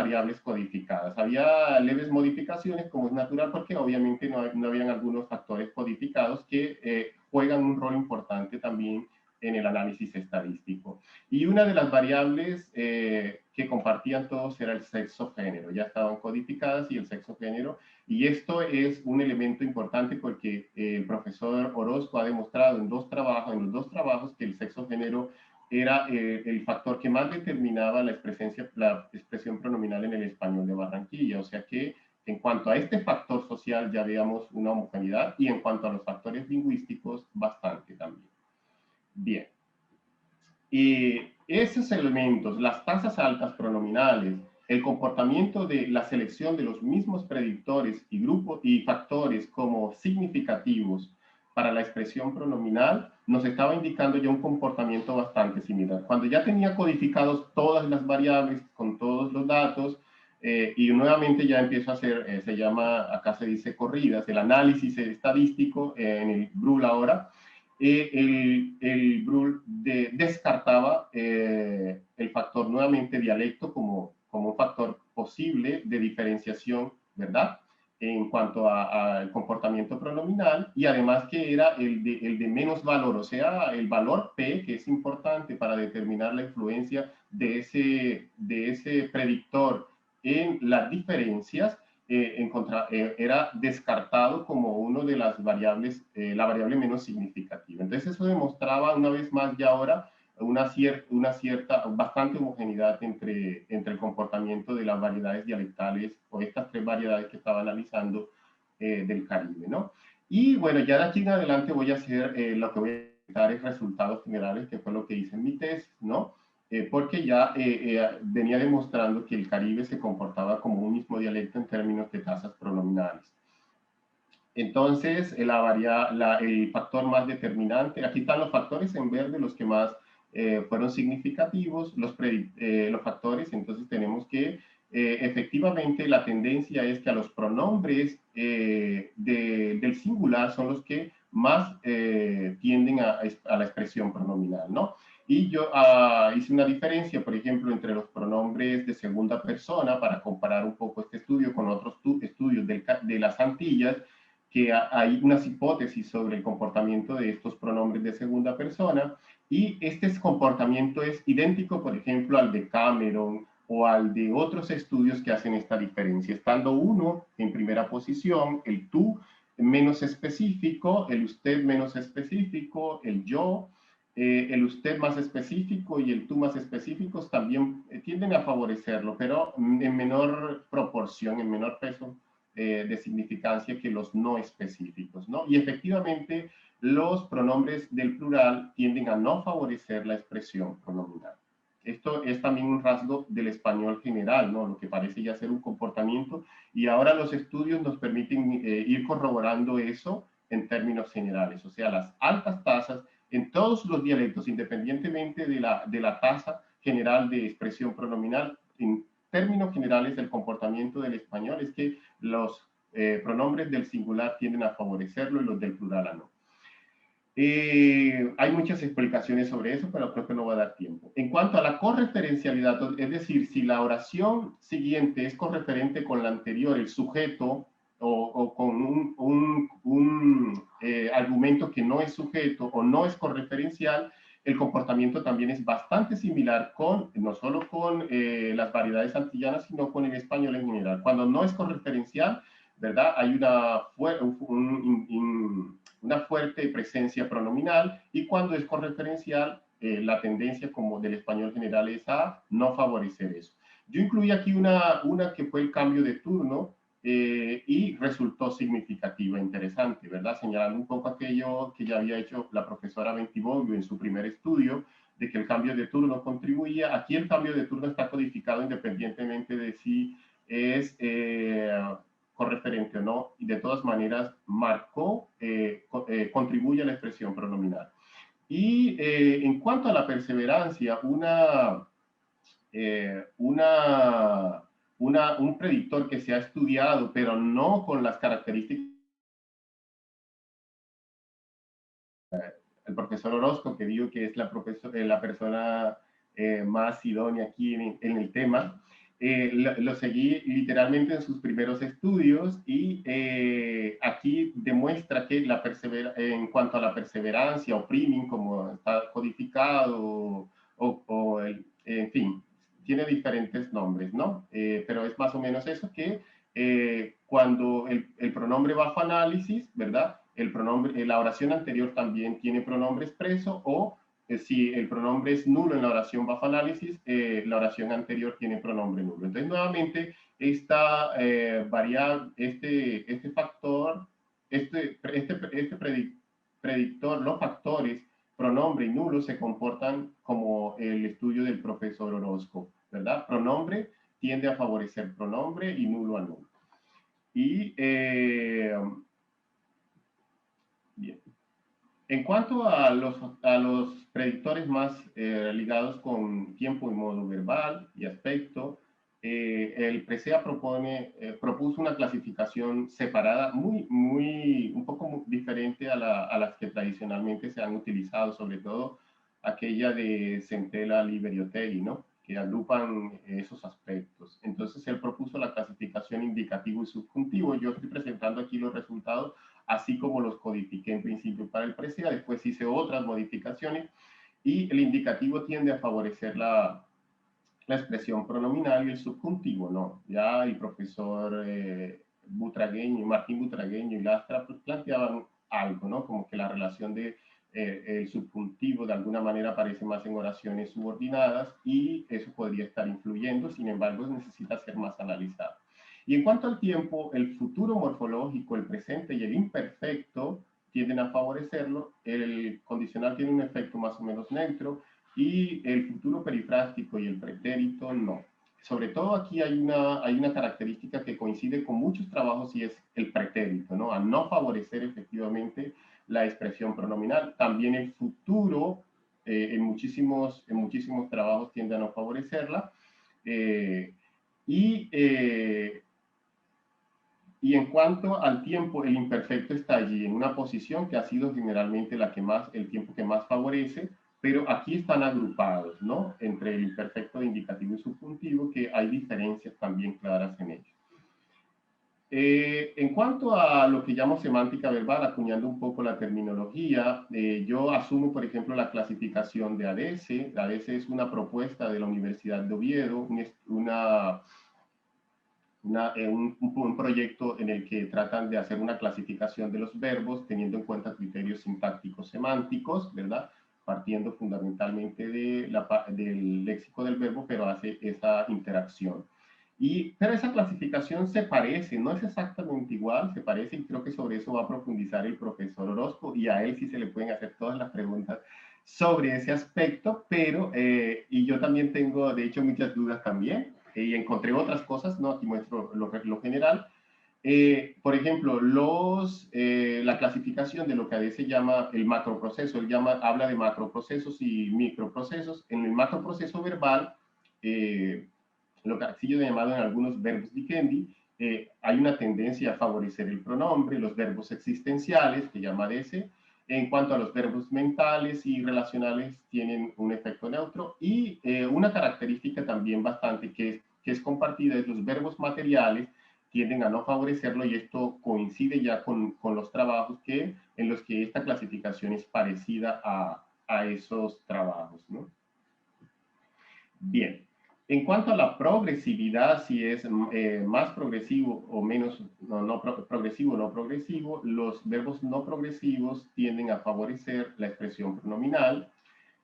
variables codificadas. Había leves modificaciones, como es natural, porque obviamente no habían algunos factores codificados que juegan un rol importante también en el análisis estadístico. Y una de las variables que compartían todos era el sexo-género. Ya estaban codificadas y el sexo-género. Y esto es un elemento importante porque el profesor Orozco ha demostrado en los dos trabajos que el sexo-género era el factor que más determinaba la expresión pronominal en el español de Barranquilla. O sea que en cuanto a este factor social ya veíamos una homogeneidad y en cuanto a los factores lingüísticos, bastante también. Bien. Y esos elementos, las tasas altas pronominales, el comportamiento de la selección de los mismos predictores y grupos y factores como significativos para la expresión pronominal, nos estaba indicando ya un comportamiento bastante similar. Cuando ya tenía codificados todas las variables con todos los datos, y nuevamente ya empiezo a hacer, se llama, acá se dice corridas, el análisis estadístico en el BRUL ahora, el BRUL descartaba el factor nuevamente dialecto como un factor posible de diferenciación, ¿verdad? En cuanto al comportamiento pronominal, y además que era el de menos valor, o sea, el valor P, que es importante para determinar la influencia de ese predictor en las diferencias, era descartado como una de las variables, la variable menos significativa. Entonces eso demostraba una vez más ya ahora una cierta, bastante homogeneidad entre el comportamiento de las variedades dialectales o estas tres variedades que estaba analizando del Caribe, ¿no? Y bueno, ya de aquí en adelante voy a hacer lo que voy a dar es resultados generales, que fue lo que hice en mi tesis, ¿no? Porque ya venía demostrando que el Caribe se comportaba como un mismo dialecto en términos de tasas pronominales. Entonces, el factor más determinante, aquí están los factores en verde, los que más fueron significativos, los factores, entonces tenemos que efectivamente la tendencia es que a los pronombres del singular son los que más tienden a la expresión pronominal, ¿no? Y yo hice una diferencia, por ejemplo, entre los pronombres de segunda persona para comparar un poco este estudio con otros estudios de las Antillas, que hay unas hipótesis sobre el comportamiento de estos pronombres de segunda persona, y este comportamiento es idéntico, por ejemplo, al de Cameron o al de otros estudios que hacen esta diferencia, estando uno en primera posición, el tú menos específico, el usted menos específico, el yo, el usted más específico y el tú más específicos también tienden a favorecerlo, pero en menor proporción, en menor peso de significancia que los no específicos, ¿no? Y efectivamente los pronombres del plural tienden a no favorecer la expresión pronominal. Esto es también un rasgo del español general, ¿no? Lo que parece ya ser un comportamiento, y ahora los estudios nos permiten ir corroborando eso en términos generales, o sea, las altas tasas en todos los dialectos, independientemente de la tasa general de expresión pronominal, en términos generales el comportamiento del español es que los pronombres del singular tienden a favorecerlo y los del plural a no. Hay muchas explicaciones sobre eso, pero creo que no va a dar tiempo. En cuanto a la correferencialidad, es decir, si la oración siguiente es correferente con la anterior, el sujeto, o con un argumento que no es sujeto o no es correferencial, el comportamiento también es bastante similar no solo con las variedades antillanas, sino con el español en general. Cuando no es correferencial, ¿verdad? Hay una fuerte presencia pronominal, y cuando es correferencial, la tendencia como del español general es a no favorecer eso. Yo incluí aquí una que fue el cambio de turno, y resultó significativa, interesante, ¿verdad? Señalando un poco aquello que ya había hecho la profesora Bentivoglio en su primer estudio, de que el cambio de turno contribuía. Aquí el cambio de turno está codificado independientemente de si es correferente o no, y de todas maneras contribuye a la expresión pronominal. Y en cuanto a la perseverancia, un predictor que se ha estudiado, pero no con las características. El profesor Orozco, que digo que es la persona más idónea aquí en el tema, Lo seguí literalmente en sus primeros estudios y aquí demuestra que en cuanto a la perseverancia o priming, como está codificado, en fin, tiene diferentes nombres, ¿no? Pero es más o menos eso que cuando el pronombre bajo análisis, ¿verdad? La oración anterior también tiene pronombre expreso o si el pronombre es nulo en la oración bajo análisis, la oración anterior tiene pronombre nulo. Entonces, nuevamente, esta variable, este factor, predictor, los factores pronombre y nulo se comportan como el estudio del profesor Orozco, ¿verdad? Pronombre tiende a favorecer pronombre y nulo a nulo. Y, bien. En cuanto a los predictores más ligados con tiempo y modo verbal y aspecto, el PRESEA propuso una clasificación separada, un poco diferente a las que tradicionalmente se han utilizado, sobre todo aquella de Centella, Liberiotegui, ¿no? Que agrupan esos aspectos. Entonces, él propuso la clasificación indicativo y subjuntivo. Yo estoy presentando aquí los resultados así como los codifiqué en principio para el PRESEA, después hice otras modificaciones y el indicativo tiende a favorecer la expresión pronominal y el subjuntivo, ¿no? Ya el profesor Martín Butragueño y Lastra pues, planteaban algo, ¿no? Como que la relación de el subjuntivo de alguna manera aparece más en oraciones subordinadas y eso podría estar influyendo, sin embargo necesita ser más analizado. Y en cuanto al tiempo, el futuro morfológico, el presente y el imperfecto tienden a favorecerlo, el condicional tiene un efecto más o menos neutro y el futuro perifrástico y el pretérito no. Sobre todo aquí hay una característica que coincide con muchos trabajos y es el pretérito, ¿no? A no favorecer efectivamente la expresión pronominal. También el futuro en muchísimos trabajos tiende a no favorecerla. Y en cuanto al tiempo, el imperfecto está allí en una posición que ha sido generalmente el tiempo que más favorece, pero aquí están agrupados, ¿no? Entre el imperfecto de indicativo y subjuntivo, que hay diferencias también claras en ellos. En cuanto a lo que llamo semántica verbal, acuñando un poco la terminología, yo asumo, por ejemplo, la clasificación de ADS. La ADS es una propuesta de la Universidad de Oviedo, un proyecto en el que tratan de hacer una clasificación de los verbos teniendo en cuenta criterios sintácticos semánticos, ¿verdad? Partiendo fundamentalmente del léxico del verbo, pero hace esa interacción. Pero esa clasificación se parece, no es exactamente igual, se parece y creo que sobre eso va a profundizar el profesor Orozco y a él sí se le pueden hacer todas las preguntas sobre ese aspecto, pero, y yo también tengo, de hecho, muchas dudas también, y encontré otras cosas, ¿no? Aquí muestro lo general. Por ejemplo, la clasificación de lo que a veces llama el macroproceso, habla de macroprocesos y microprocesos. En el macroproceso verbal, lo que ha sido llamado en algunos verbos dicendi, hay una tendencia a favorecer el pronombre, los verbos existenciales, que llama ese. En cuanto a los verbos mentales y relacionales, tienen un efecto neutro. Y una característica también bastante que es compartida es los verbos materiales tienden a no favorecerlo y esto coincide ya con los trabajos en los que esta clasificación es parecida a esos trabajos, ¿no? Bien. En cuanto a la progresividad, si es más progresivo o menos, progresivo o no progresivo, los verbos no progresivos tienden a favorecer la expresión pronominal.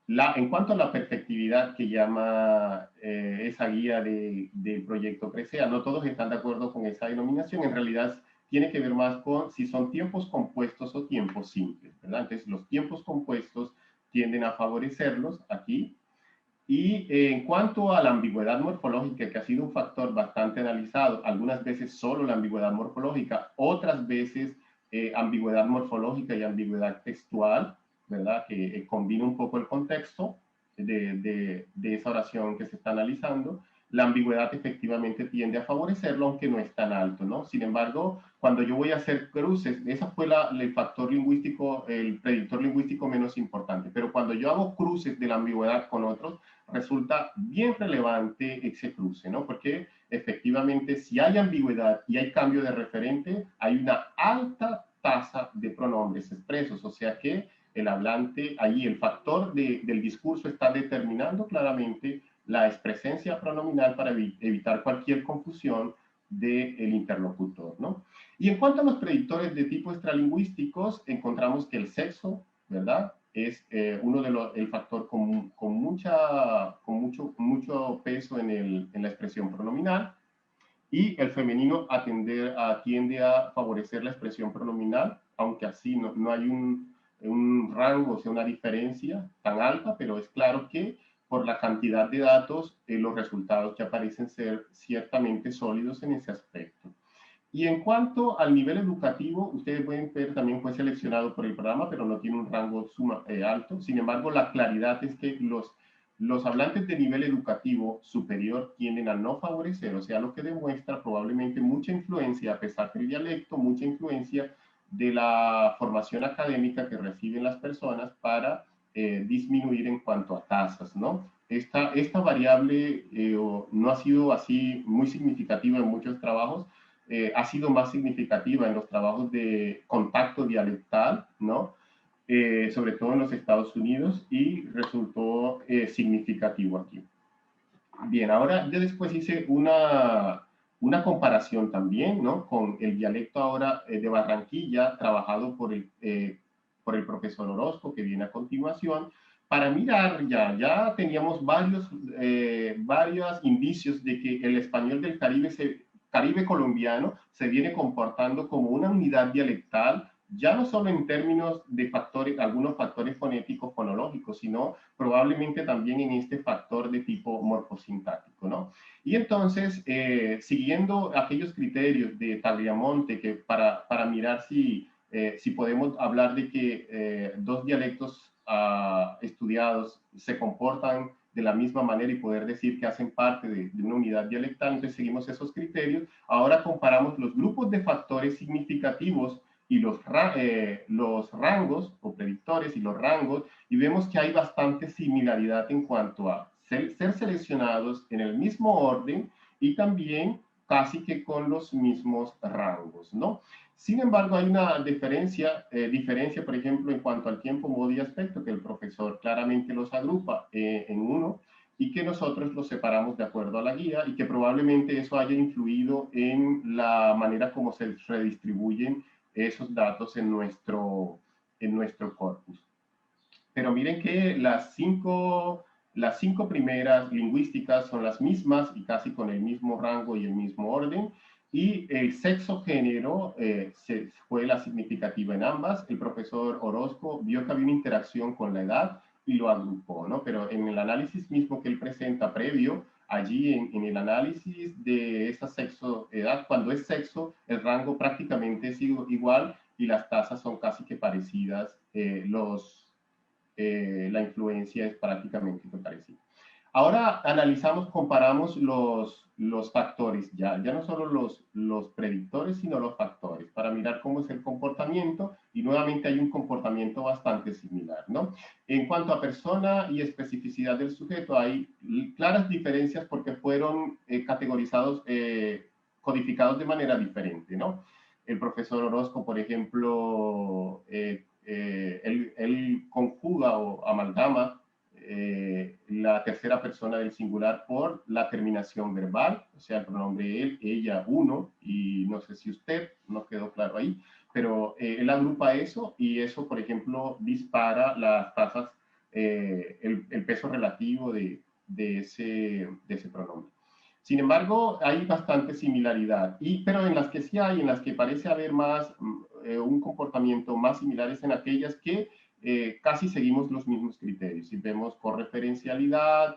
En cuanto a la perfectividad que llama esa guía del proyecto PRESEA, no todos están de acuerdo con esa denominación, en realidad tiene que ver más con si son tiempos compuestos o tiempos simples, ¿verdad? Entonces, los tiempos compuestos tienden a favorecerlos aquí. Y en cuanto a la ambigüedad morfológica, que ha sido un factor bastante analizado, algunas veces solo la ambigüedad morfológica, otras veces ambigüedad morfológica y ambigüedad textual, ¿verdad? Que combina un poco el contexto de esa oración que se está analizando. la ambigüedad efectivamente tiende a favorecerlo, aunque no es tan alto, ¿no? Sin embargo, cuando yo voy a hacer cruces, ese fue el factor lingüístico, el predictor lingüístico menos importante, pero cuando yo hago cruces de la ambigüedad con otros, resulta bien relevante ese cruce, ¿no? Porque efectivamente, si hay ambigüedad y hay cambio de referente, hay una alta tasa de pronombres expresos, o sea que el hablante, ahí el factor del discurso está determinando claramente la expresencia pronominal para evitar cualquier confusión del interlocutor, ¿no? Y en cuanto a los predictores de tipo extralingüísticos, encontramos que el sexo, ¿verdad? Es uno de el factor con mucho peso en la expresión pronominal, y el femenino tiende a favorecer la expresión pronominal, aunque así no hay un rango, o sea, una diferencia tan alta, pero es claro que por la cantidad de datos, los resultados que aparecen ser ciertamente sólidos en ese aspecto. Y en cuanto al nivel educativo, ustedes pueden ver, también fue seleccionado por el programa, pero no tiene un rango alto. Sin embargo, la claridad es que los hablantes de nivel educativo superior tienden a no favorecer, o sea, lo que demuestra probablemente mucha influencia, a pesar del dialecto, mucha influencia de la formación académica que reciben las personas para disminuir en cuanto a tasas, ¿no? Esta variable no ha sido así muy significativa en muchos trabajos, ha sido más significativa en los trabajos de contacto dialectal, ¿no? Sobre todo en los Estados Unidos, y resultó significativo aquí. Bien, ahora yo después hice una comparación también, ¿no? Con el dialecto ahora de Barranquilla, trabajado por el profesor Orozco, que viene a continuación, para mirar, ya teníamos varios indicios de que el español del Caribe colombiano se viene comportando como una unidad dialectal, ya no solo en términos de algunos factores fonéticos fonológicos, sino probablemente también en este factor de tipo morfosintáctico, ¿no? Y entonces, siguiendo aquellos criterios de Tagliamonte, que para mirar si podemos hablar de que dos dialectos estudiados se comportan de la misma manera y poder decir que hacen parte de una unidad dialectal, entonces seguimos esos criterios. Ahora comparamos los grupos de factores significativos y los rangos o predictores y los rangos, y vemos que hay bastante similaridad en cuanto a ser seleccionados en el mismo orden y también casi que con los mismos rangos, ¿no? Sin embargo, hay una diferencia, por ejemplo, en cuanto al tiempo, modo y aspecto, que el profesor claramente los agrupa en uno, y que nosotros los separamos de acuerdo a la guía, y que probablemente eso haya influido en la manera como se redistribuyen esos datos en nuestro corpus. Pero miren que las cinco primeras lingüísticas son las mismas y casi con el mismo rango y el mismo orden, y el sexo-género fue la significativa en ambas. El profesor Orozco vio que había una interacción con la edad y lo agrupó, ¿no? Pero en el análisis mismo que él presenta previo, allí en el análisis de esa sexo-edad, cuando es sexo, el rango prácticamente es igual y las tasas son casi que parecidas, la influencia es prácticamente parecida. Ahora comparamos los factores, ya no solo los predictores, sino los factores, para mirar cómo es el comportamiento, y nuevamente hay un comportamiento bastante similar, ¿no? En cuanto a persona y especificidad del sujeto, hay claras diferencias porque fueron categorizados, codificados de manera diferente, ¿no? El profesor Orozco, por ejemplo, él conjuga o amalgama la tercera persona del singular por la terminación verbal, o sea, el pronombre él, ella, uno, y no sé si usted, no quedó claro ahí, pero él agrupa eso, y eso, por ejemplo, dispara las tasas, el peso relativo de ese pronombre. Sin embargo, hay bastante similaridad, pero en las que sí hay, en las que parece haber más, un comportamiento más similar, es en aquellas que casi seguimos los mismos criterios. Si vemos correferencialidad,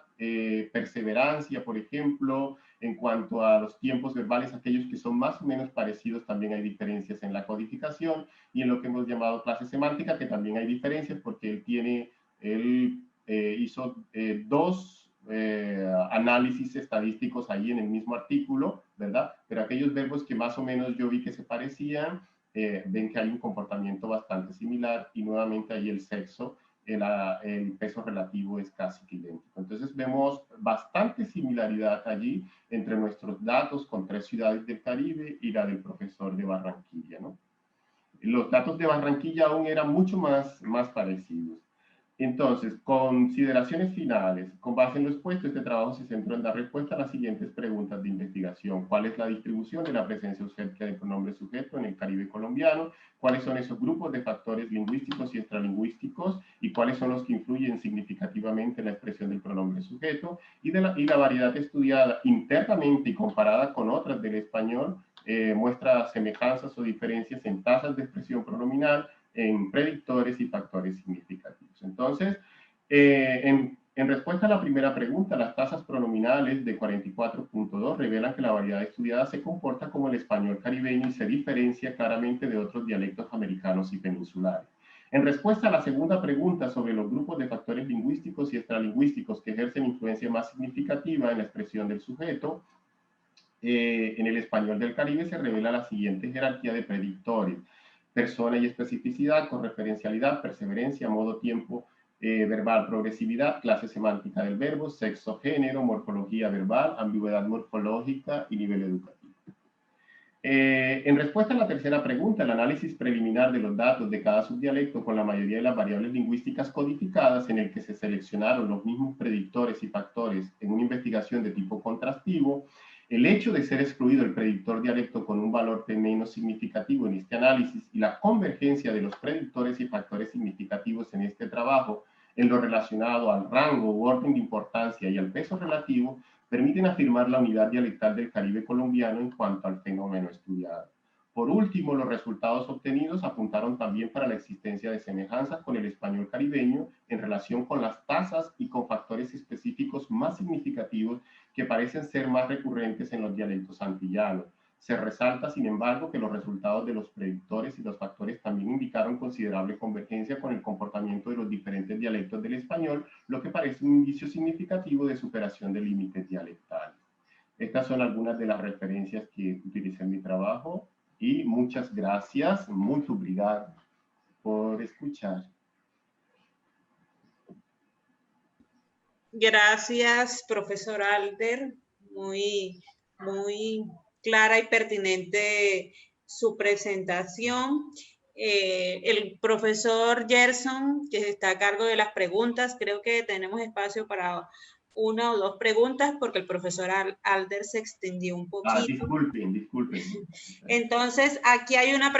perseverancia, por ejemplo, en cuanto a los tiempos verbales, aquellos que son más o menos parecidos, también hay diferencias en la codificación, y en lo que hemos llamado clase semántica, que también hay diferencias porque él hizo dos análisis estadísticos ahí en el mismo artículo, ¿verdad? Pero aquellos verbos que más o menos yo vi que se parecían, ven que hay un comportamiento bastante similar y nuevamente ahí el sexo, el peso relativo es casi que idéntico. Entonces vemos bastante similaridad allí entre nuestros datos con 3 ciudades del Caribe y la del profesor de Barranquilla, ¿no? Los datos de Barranquilla aún eran mucho más parecidos. Entonces, consideraciones finales. Con base en lo expuesto, este trabajo se centró en dar respuesta a las siguientes preguntas de investigación. ¿Cuál es la distribución de la presencia eusébtica del pronombre sujeto en el Caribe colombiano? ¿Cuáles son esos grupos de factores lingüísticos y extralingüísticos? ¿Y cuáles son los que influyen significativamente en la expresión del pronombre sujeto? Y la variedad estudiada internamente y comparada con otras del español muestra semejanzas o diferencias en tasas de expresión pronominal, en predictores y factores significativos. Entonces, en respuesta a la primera pregunta, las tasas pronominales de 44.2 revelan que la variedad estudiada se comporta como el español caribeño y se diferencia claramente de otros dialectos americanos y peninsulares. En respuesta a la segunda pregunta sobre los grupos de factores lingüísticos y extralingüísticos que ejercen influencia más significativa en la expresión del sujeto, en el español del Caribe se revela la siguiente jerarquía de predictores: persona y especificidad, correferencialidad, perseverancia, modo, tiempo verbal, progresividad, clase semántica del verbo, sexo, género, morfología verbal, ambigüedad morfológica y nivel educativo. En respuesta a la tercera pregunta, el análisis preliminar de los datos de cada subdialecto con la mayoría de las variables lingüísticas codificadas, en el que se seleccionaron los mismos predictores y factores en una investigación de tipo contrastivo, el hecho de ser excluido el predictor dialecto con un valor menos significativo en este análisis y la convergencia de los predictores y factores significativos en este trabajo en lo relacionado al rango u orden de importancia y al peso relativo permiten afirmar la unidad dialectal del Caribe colombiano en cuanto al fenómeno estudiado. Por último, los resultados obtenidos apuntaron también para la existencia de semejanzas con el español caribeño en relación con las tasas y con factores específicos más significativos que parecen ser más recurrentes en los dialectos antillanos. Se resalta, sin embargo, que los resultados de los predictores y los factores también indicaron considerable convergencia con el comportamiento de los diferentes dialectos del español, lo que parece un indicio significativo de superación de límites dialectales. Estas son algunas de las referencias que utilicé en mi trabajo y muchas gracias, muy obrigado por escuchar. Gracias, profesor Alder. Muy clara y pertinente su presentación. El profesor Gerson, que está a cargo de las preguntas, creo que tenemos espacio para una o dos preguntas porque el profesor Alder se extendió un poquito. Disculpen. Entonces, aquí hay una pregunta.